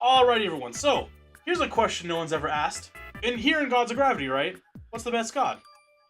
Alrighty, everyone. So, here's a question no one's ever asked. Here in Gods of Gravity, right? What's the best god?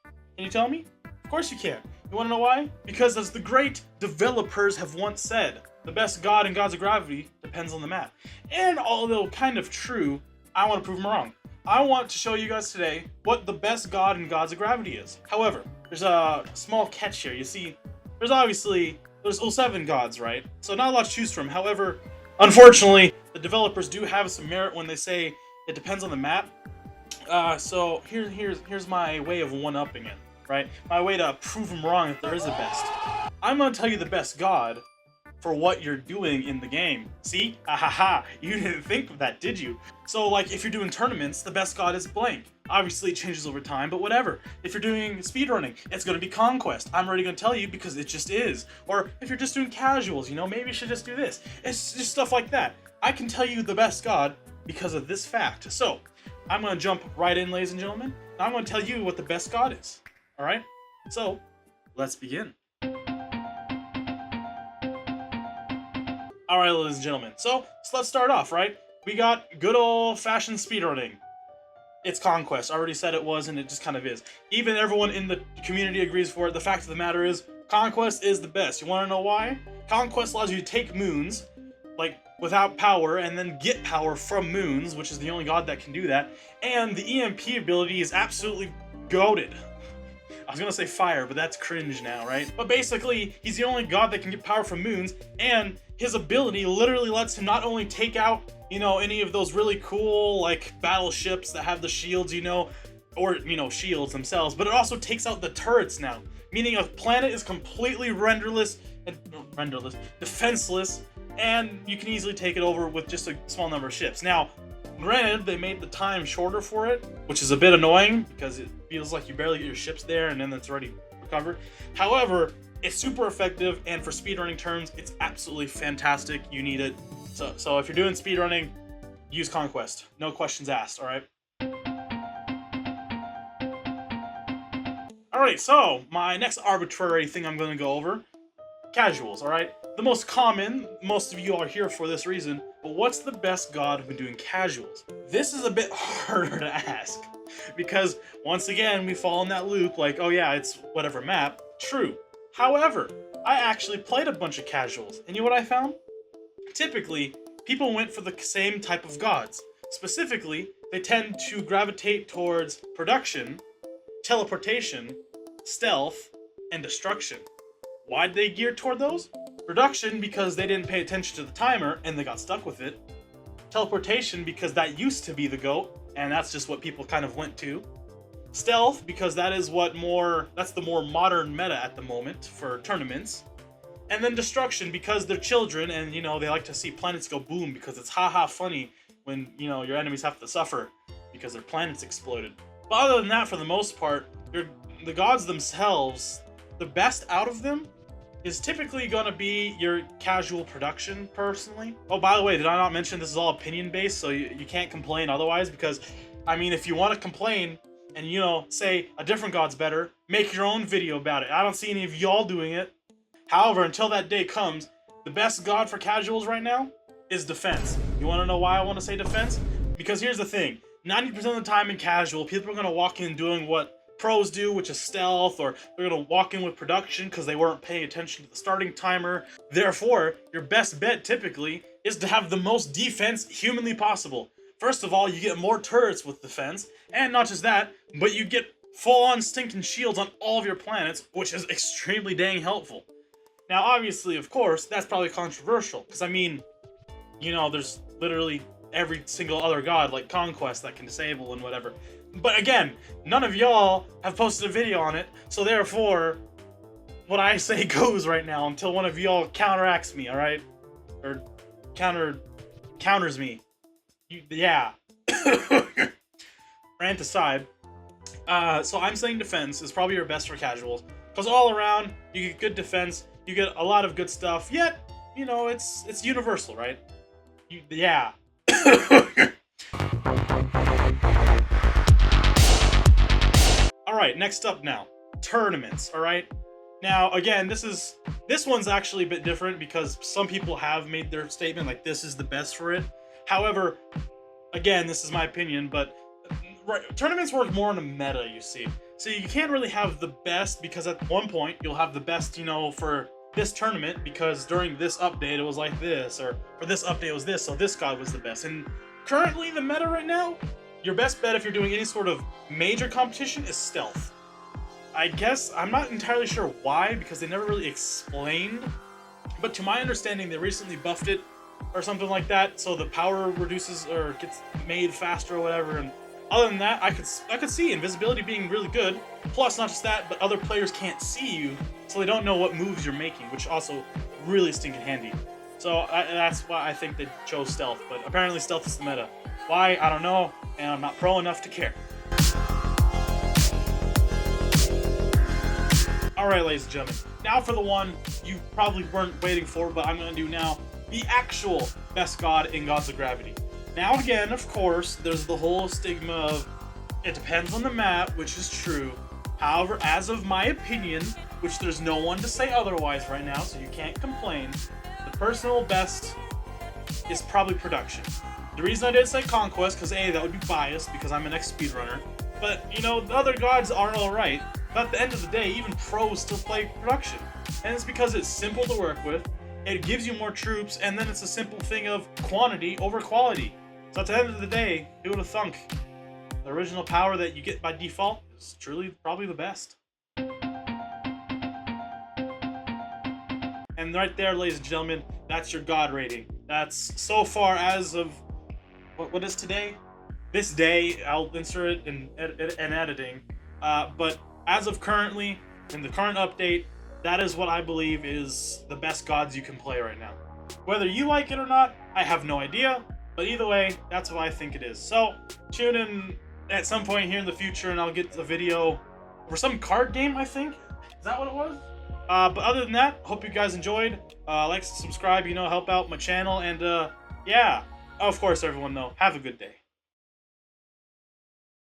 Can you tell me? Of course you can. You want to know why? Because as the great developers have once said, the best god in Gods of Gravity depends on the map. And although kind of true, I want to prove them wrong. I want to show you guys today what the best god in Gods of Gravity is. However, there's a small catch here. You see, there's 7 gods, right? So not a lot to choose from. However, unfortunately, the developers do have some merit when they say it depends on the map. So here's my way of one-upping it, right? My way to prove them wrong if there is a best. I'm gonna tell you the best god for what you're doing in the game. See? Ahaha, you didn't think of that, did you? So like, if you're doing tournaments, the best god is blank. Obviously it changes over time, but whatever. If you're doing speedrunning, it's gonna be Conquest. I'm already gonna tell you because it just is. Or if you're just doing casuals, you know, maybe you should just do this. It's just stuff like that. I can tell you the best god because of this fact. So, I'm gonna jump right in, ladies and gentlemen. I'm gonna tell you what the best god is. Alright? So, let's begin. Alright, ladies and gentlemen. So let's start off, right? We got good old-fashioned speedrunning. It's Conquest. I already said it was, and it just kind of is. Even everyone in the community agrees for it. The fact of the matter is, Conquest is the best. You want to know why? Conquest allows you to take moons, like, without power, and then get power from moons, which is the only god that can do that. And the EMP ability is absolutely goated. I was gonna say fire, but that's cringe now, right? But basically, he's the only god that can get power from moons, and his ability literally lets him not only take out, you know, any of those really cool, like, battleships that have the shields, you know, or, you know, shields themselves, but it also takes out the turrets now. Meaning a planet is completely defenseless, and you can easily take it over with just a small number of ships. Now, granted, they made the time shorter for it, which is a bit annoying, because it feels like you barely get your ships there, and then it's already recovered. However, it's super effective, and for speedrunning terms, it's absolutely fantastic. You need it. So if you're doing speedrunning, use Conquest. No questions asked, alright? Alright, so my next arbitrary thing I'm going to go over, casuals, alright? The most common, most of you are here for this reason, but what's the best god when doing casuals? This is a bit harder to ask, because once again, we fall in that loop like, oh yeah, it's whatever map. True. However, I actually played a bunch of casuals, and you know what I found? Typically, people went for the same type of gods. Specifically, they tend to gravitate towards production, teleportation, stealth, and destruction. Why'd they gear toward those? Production, because they didn't pay attention to the timer, and they got stuck with it. Teleportation, because that used to be the GOAT, and that's just what people kind of went to. Stealth, because that's the more modern meta at the moment for tournaments. And then destruction, because they're children, and, you know, they like to see planets go boom, because it's haha funny when, you know, your enemies have to suffer because their planets exploded. But other than that, for the most part, the gods themselves, the best out of them is typically going to be your casual production, personally. Oh, by the way, did I not mention this is all opinion-based, so you can't complain otherwise, because, I mean, if you want to complain and, you know, say a different god's better, make your own video about it. I don't see any of y'all doing it. However, until that day comes, the best god for casuals right now is defense. You want to know why I want to say defense? Because here's the thing. 90% of the time in casual, people are going to walk in doing what pros do, which is stealth, or they're going to walk in with production because they weren't paying attention to the starting timer. Therefore, your best bet typically is to have the most defense humanly possible. First of all, you get more turrets with defense, and not just that, but you get full-on stinking shields on all of your planets, which is extremely dang helpful. Now, obviously, of course, that's probably controversial, because, I mean, you know, there's literally every single other god, like Conquest, that can disable and whatever. But again, none of y'all have posted a video on it, so therefore, what I say goes right now until one of y'all counteracts me, alright? Or counters me. Yeah. Rant aside. So I'm saying defense is probably your best for casuals, because all around, you get good defense, you get a lot of good stuff, yet, you know, it's universal, right? Yeah. Alright, next up now. Tournaments, alright? Now, again, this one's actually a bit different because some people have made their statement like this is the best for it. However, again, this is my opinion, but tournaments work more on a meta, you see. So you can't really have the best, because at one point you'll have the best, you know, for this tournament because during this update it was like this, or for this update it was this, so this god was the best. And currently the meta right now, your best bet if you're doing any sort of major competition is stealth. I guess I'm not entirely sure why, because they never really explained, but to my understanding they recently buffed it or something like that, so the power reduces or gets made faster or whatever. And other than that, I could see invisibility being really good. Plus, not just that, but other players can't see you, so they don't know what moves you're making, which also really stinking handy. So that's why I think they chose stealth. But apparently, stealth is the meta. Why? I don't know, and I'm not pro enough to care. Alright, ladies and gentlemen, now for the one you probably weren't waiting for, but I'm going to do now. The actual best god in Gods of Gravity. Now again, of course, there's the whole stigma of it depends on the map, which is true. However, as of my opinion, which there's no one to say otherwise right now, so you can't complain, the personal best is probably production. The reason I did say Conquest, because A, that would be biased because I'm an ex-speedrunner, but, you know, the other gods are alright, but at the end of the day, even pros still play production. And it's because it's simple to work with, it gives you more troops, and then it's a simple thing of quantity over quality. So at the end of the day, who would have thunk? The original power that you get by default is truly probably the best. And right there, ladies and gentlemen, that's your god rating. That's so far as of, what is today? This day, I'll insert it in editing. But as of currently, in the current update, that is what I believe is the best gods you can play right now. Whether you like it or not, I have no idea. But either way, that's what I think it is. So, tune in at some point here in the future and I'll get a video for some card game, I think. Is that what it was? But other than that, hope you guys enjoyed. Like, subscribe, you know, help out my channel. And yeah, of course, everyone, though, have a good day.